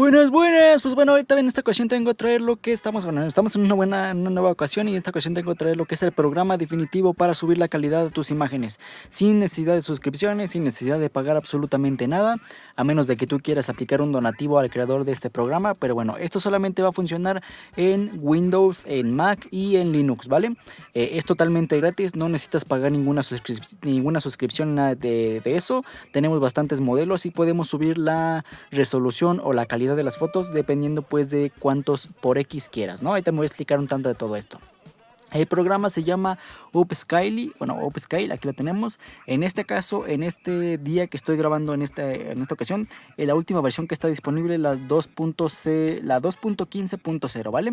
Buenas, buenas. Pues bueno, ahorita en esta ocasión tengo que traer lo que estamos en una nueva ocasión y en esta ocasión tengo que traer lo que es el programa definitivo para subir la calidad de tus imágenes, sin necesidad de suscripciones, sin necesidad de pagar absolutamente nada, a menos de que tú quieras aplicar un donativo al creador de este programa. Pero bueno, esto solamente va a funcionar en Windows, en Mac y en Linux, ¿vale? Es totalmente gratis, no necesitas pagar ninguna suscripción, nada de eso. Tenemos bastantes modelos y podemos subir la resolución o la calidad de las fotos dependiendo pues de cuántos por X quieras, ¿no? Ahorita me voy a explicar un tanto de todo esto. El programa se llama Upscale, Upscale, aquí lo tenemos. En este caso, en este día que estoy grabando en esta ocasión, la última versión que está disponible, la 2.15.0, ¿vale?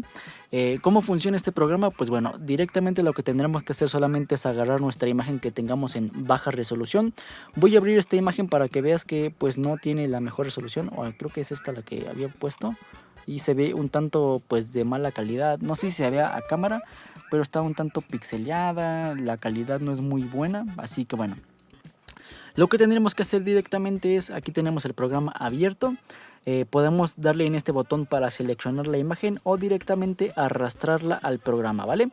¿Cómo funciona este programa? Pues bueno, directamente lo que tendremos que hacer solamente es agarrar nuestra imagen que tengamos en baja resolución. Voy a abrir esta imagen para que veas que pues no tiene la mejor resolución, o creo que es esta la que había puesto. Y se ve un tanto pues de mala calidad, no sé si se vea a cámara, pero está un tanto pixeleada, la calidad no es muy buena, así que bueno. Lo que tendremos que hacer directamente es, aquí tenemos el programa abierto, podemos darle en este botón para seleccionar la imagen o directamente arrastrarla al programa, ¿vale?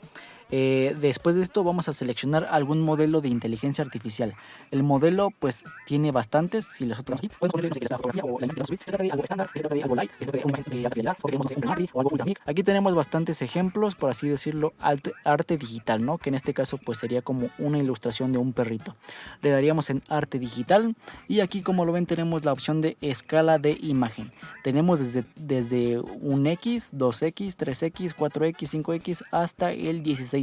Después de esto vamos a seleccionar algún modelo de inteligencia artificial. El modelo pues tiene bastantes. Si los otros aquí podemos ponerle esta fotografía o la imagen que se trata de algo estándar, se trata de algo light, se trata de una imagen de alta fidelidad, o queremos hacer un ARRI o algo ultra mix. Aquí tenemos bastantes ejemplos, por así decirlo, arte digital, ¿no? Que en este caso pues sería como una ilustración de un perrito. Le daríamos en arte digital y aquí, como lo ven, tenemos la opción de escala de imagen. Tenemos desde un X, 2X, 3X, 4X, 5X hasta el 16X.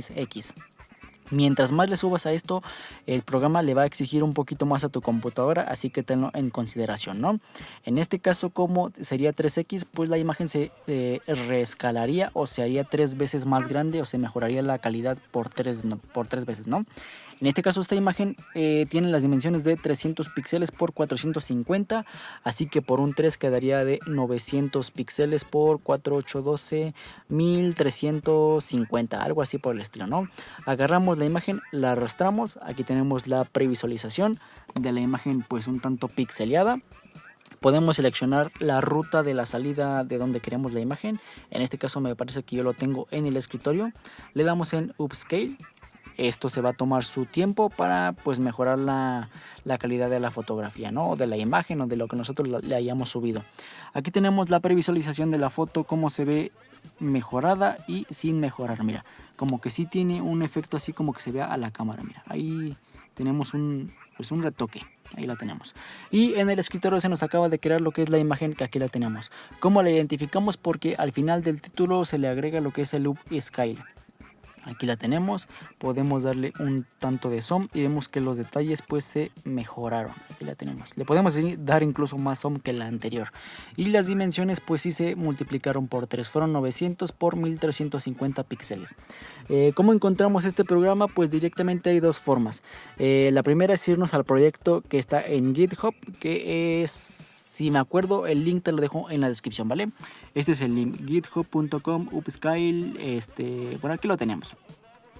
Mientras más le subas a esto, el programa le va a exigir un poquito más a tu computadora, así que tenlo en consideración, ¿no? En este caso, como sería 3X, pues la imagen se reescalaría o se haría 3 veces más grande, o se mejoraría la calidad por 3 veces, ¿no? En este caso, esta imagen tiene las dimensiones de 300 píxeles por 450, así que por un 3 quedaría de 900 píxeles por 4812, 1350, algo así por el estilo, ¿no? Agarramos la imagen, la arrastramos, aquí tenemos la previsualización de la imagen pues un tanto pixeleada. Podemos seleccionar la ruta de la salida de donde queremos la imagen. En este caso me parece que yo lo tengo en el escritorio. Le damos en Upscale. Esto se va a tomar su tiempo para pues mejorar la calidad de la fotografía, ¿no? De la imagen o de lo que nosotros le hayamos subido. Aquí tenemos la previsualización de la foto, cómo se ve mejorada y sin mejorar. Mira, como que sí tiene un efecto así como que se vea a la cámara. Mira, ahí tenemos un retoque. Ahí la tenemos. Y en el escritorio se nos acaba de crear lo que es la imagen, que aquí la tenemos. ¿Cómo la identificamos? Porque al final del título se le agrega lo que es el Upscale. Aquí la tenemos, podemos darle un tanto de zoom y vemos que los detalles pues se mejoraron. Aquí la tenemos, le podemos dar incluso más zoom que la anterior. Y las dimensiones pues sí se multiplicaron por 3, fueron 900 por 1350 píxeles. ¿Cómo encontramos este programa? Pues directamente hay dos formas. La primera es irnos al proyecto que está en GitHub, que es... Si me acuerdo, el link te lo dejo en la descripción, ¿vale? Este es el link, github.com, upscale, bueno, aquí lo tenemos.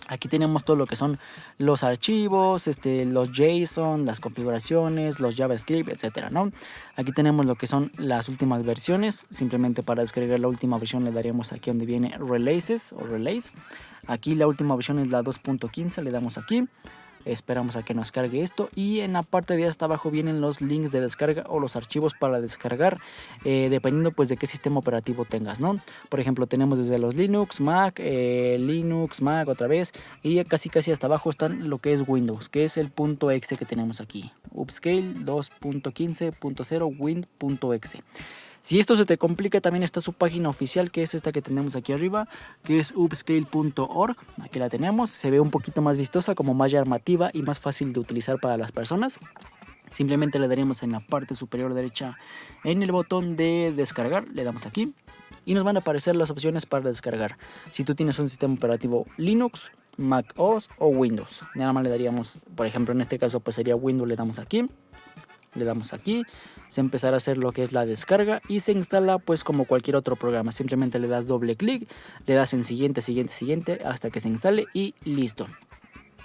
Aquí tenemos todo lo que son los archivos, los JSON, las configuraciones, los JavaScript, etcétera, ¿no? Aquí tenemos lo que son las últimas versiones. Simplemente para descargar la última versión le daríamos aquí donde viene Releases o Release. Aquí la última versión es la 2.15, le damos aquí. Esperamos a que nos cargue esto y en la parte de hasta abajo vienen los links de descarga o los archivos para descargar, dependiendo pues de qué sistema operativo tengas, ¿no? Por ejemplo, tenemos desde los Linux, Mac otra vez, y casi hasta abajo están lo que es Windows, que es el .exe que tenemos aquí, Upscale 2.15.0 win.exe. Si esto se te complica, también está su página oficial, que es esta que tenemos aquí arriba, que es upscale.org. Aquí la tenemos, se ve un poquito más vistosa, como más llamativa y más fácil de utilizar para las personas. Simplemente le daremos en la parte superior derecha en el botón de descargar, le damos aquí y nos van a aparecer las opciones para descargar. Si tú tienes un sistema operativo Linux, Mac OS o Windows, nada más le daríamos, por ejemplo en este caso pues sería Windows, le damos aquí. Le damos aquí, se empezará a hacer lo que es la descarga y se instala pues como cualquier otro programa. Simplemente le das doble clic, le das en siguiente hasta que se instale y listo.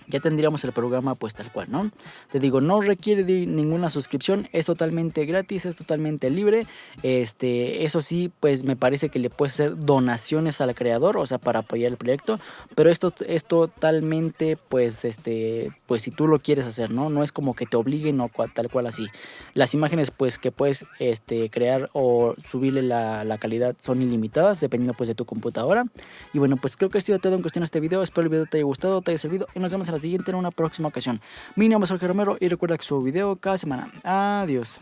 ya tendríamos el programa pues tal cual, ¿no? Te digo, no requiere de ninguna suscripción, es totalmente gratis, es totalmente libre. Eso sí, pues me parece que le puedes hacer donaciones al creador, o sea, para apoyar el proyecto, pero esto es totalmente pues pues si tú lo quieres hacer, ¿no? No es como que te obliguen o tal cual así. Las imágenes pues que puedes crear o subirle la calidad son ilimitadas, dependiendo pues de tu computadora. Y bueno, pues creo que ha sido todo en cuestión de este video. Espero el video te haya gustado, te haya servido y nos vemos en la siguiente en una próxima ocasión. Mi nombre es Jorge Romero y recuerda que subo video cada semana. Adiós.